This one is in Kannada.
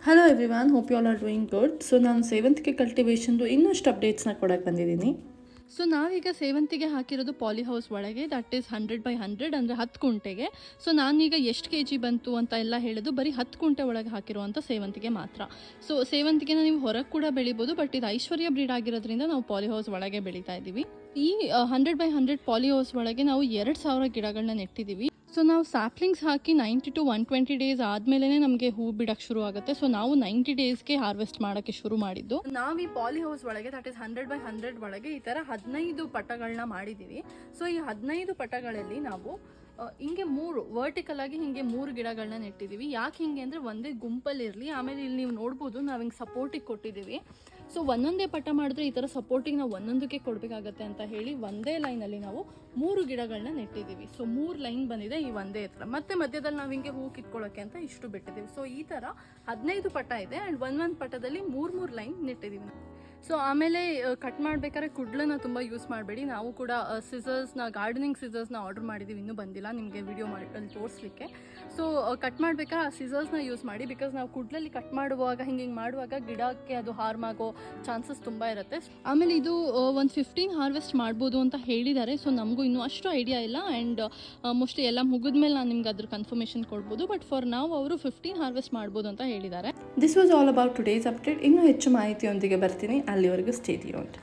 Hello everyone, hope you all are doing good. So ನಾನು ಸೇವಂತಿಗೆ ಕಲ್ಟಿವೇಷನ್ದು ಇನ್ನಷ್ಟು ಅಪ್ಡೇಟ್ಸ್ನ ಕೊಡೋಕ್ಕೆ ಬಂದಿದ್ದೀನಿ. ಸೊ ನಾವೀಗ ಸೇವಂತಿಗೆ ಹಾಕಿರೋದು ಪಾಲಿ ಹೌಸ್ ಒಳಗೆ, ದಟ್ ಈಸ್ 100/100 ಅಂದರೆ 10 ಕುಂಟೆಗೆ. ಸೊ ನಾನೀಗ ಎಷ್ಟು kg ಬಂತು ಅಂತ ಎಲ್ಲ ಹೇಳೋದು ಬರೀ 10 ಕುಂಟೆ ಒಳಗೆ ಹಾಕಿರುವಂಥ ಸೇವಂತಿಗೆ ಮಾತ್ರ. ಸೊ ಸೇವಂತಿಗೆನ ನೀವು ಹೊರಗೆ ಕೂಡ ಬೆಳಿಬೋದು, ಬಟ್ ಇದು ಐಶ್ವರ್ಯ ಬ್ರೀಡ್ ಆಗಿರೋದ್ರಿಂದ ನಾವು ಪಾಲಿ ಹೌಸ್ ಒಳಗೆ ಬೆಳೀತಾ ಇದ್ದೀವಿ. ಈ 100/100 ಪಾಲಿ ಹೌಸ್ ಒಳಗೆ ನಾವು 2000 ಗಿಡಗಳನ್ನ ನೆಟ್ಟಿದ್ದೀವಿ. ಸೊ ನಾವು ಸ್ಯಾಪ್ಲಿಂಗ್ಸ್ ಹಾಕಿ 90 to 120 ಡೇಸ್ ಆದಮೇಲೆ ನಮಗೆ ಹೂ ಬಿಡೋಕ್ಕೆ ಶುರು ಆಗುತ್ತೆ. ಸೊ ನಾವು 90 ಡೇಸ್ಗೆ ಹಾರ್ವೆಸ್ಟ್ ಮಾಡೋಕ್ಕೆ ಶುರು ಮಾಡಿದ್ದು. ನಾವು ಈ ಪಾಲಿ ಹೌಸ್ ಒಳಗೆ, ದಟ್ ಈಸ್ 100/100 ಒಳಗೆ ಈ ಥರ 15 ಪಟಗಳನ್ನ ಮಾಡಿದ್ದೀವಿ. ಸೊ ಈ 15 ಪಟಗಳಲ್ಲಿ ನಾವು ಹಿಂಗೆ 3 ವರ್ಟಿಕಲ್ ಆಗಿ ಹಿಂಗೆ 3 ಗಿಡಗಳನ್ನ ನೆಟ್ಟಿದ್ದೀವಿ. ಯಾಕೆ ಹಿಂಗೆ ಅಂದರೆ ಒಂದೇ ಗುಂಪಲ್ಲಿರಲಿ. ಆಮೇಲೆ ಇಲ್ಲಿ ನೀವು ನೋಡ್ಬೋದು ನಾವು ಹಿಂಗೆ ಸಪೋರ್ಟಿಗೆ ಕೊಟ್ಟಿದ್ದೀವಿ. ಸೊ ಒಂದೊಂದೇ ಪಟ ಮಾಡಿದ್ರೆ ಈ ಥರ ಸಪೋರ್ಟಿಗೆ ನಾವು ಒಂದೊಂದಕ್ಕೆ ಕೊಡಬೇಕಾಗತ್ತೆ ಅಂತ ಹೇಳಿ ಒಂದೇ ಲೈನಲ್ಲಿ ನಾವು 3 ಗಿಡಗಳನ್ನ ನೆಟ್ಟಿದ್ದೀವಿ. ಸೊ 3 ಲೈನ್ ಬಂದಿದೆ ಈ ಒಂದೇ ಹತ್ರ. ಮತ್ತೆ ಮಧ್ಯದಲ್ಲಿ ನಾವು ಹಿಂಗೆ ಹೂ ಕಿತ್ಕೊಳ್ಳೋಕ್ಕೆ ಅಂತ ಇಷ್ಟು ಬಿಟ್ಟಿದ್ದೀವಿ. ಸೊ ಈ ಥರ 15 ಪಟ ಇದೆ ಆ್ಯಂಡ್ ಒಂದೊಂದು ಪಟದಲ್ಲಿ 3 ಲೈನ್ ನೆಟ್ಟಿದ್ದೀವಿ. ಸೊ ಆಮೇಲೆ ಕಟ್ ಮಾಡಬೇಕಾದ್ರೆ ಕುಡ್ಲನ್ನ ತುಂಬ ಯೂಸ್ ಮಾಡಬೇಡಿ. ನಾವು ಕೂಡ ಗಾರ್ಡನಿಂಗ್ ಸಿಸರ್ಸ್ನ ಆರ್ಡರ್ ಮಾಡಿದ್ದೀವಿ, ಇನ್ನೂ ಬಂದಿಲ್ಲ, ನಿಮಗೆ ವಿಡಿಯೋ ಮಾಡಿ ತೋರಿಸ್ಲಿಕ್ಕೆ. ಸೊ ಕಟ್ ಮಾಡಬೇಕಾದ್ರೆ ಆ ಸಿಸರ್ಸ್ನ ಯೂಸ್ ಮಾಡಿ, ಬಿಕಾಸ್ ನಾವು ಕುಡ್ಲಲ್ಲಿ ಕಟ್ ಮಾಡುವಾಗ ಹಿಂಗೆ ಮಾಡುವಾಗ ಗಿಡಕ್ಕೆ ಅದು ಹಾರ್ಮ್ ಆಗೋ ಚಾನ್ಸಸ್ ತುಂಬ ಇರುತ್ತೆ. ಆಮೇಲೆ ಇದು ಒಂದು 15 ಹಾರ್ವೆಸ್ಟ್ ಮಾಡ್ಬೋದು ಅಂತ ಹೇಳಿದ್ದಾರೆ. ಸೊ ನಮಗೂ ಇನ್ನೂ ಅಷ್ಟು ಐಡಿಯಾ ಇಲ್ಲ ಆ್ಯಂಡ್ ಮೋಸ್ಟ್ಲಿ ಎಲ್ಲ ಮುಗಿದ್ಮೇಲೆ ನಾನು ನಿಮ್ಗೆ ಅದ್ರ ಕನ್ಫರ್ಮೇಷನ್ ಕೊಡ್ಬೋದು. ಬಟ್ ಫಾರ್ ನಾವು ಅವರು 15 ಹಾರ್ವೆಸ್ಟ್ ಮಾಡ್ಬೋದು ಅಂತ ಹೇಳಿದ್ದಾರೆ. This was all about today's update. ಇನ್ನೂ ಹೆಚ್ಚು ಮಾಹಿತಿಯೊಂದಿಗೆ ಬರ್ತೀನಿ. ಅಲ್ಲಿವರೆಗೂ ಸ್ಟೇ ಟ್ಯೂನ್ಡ್.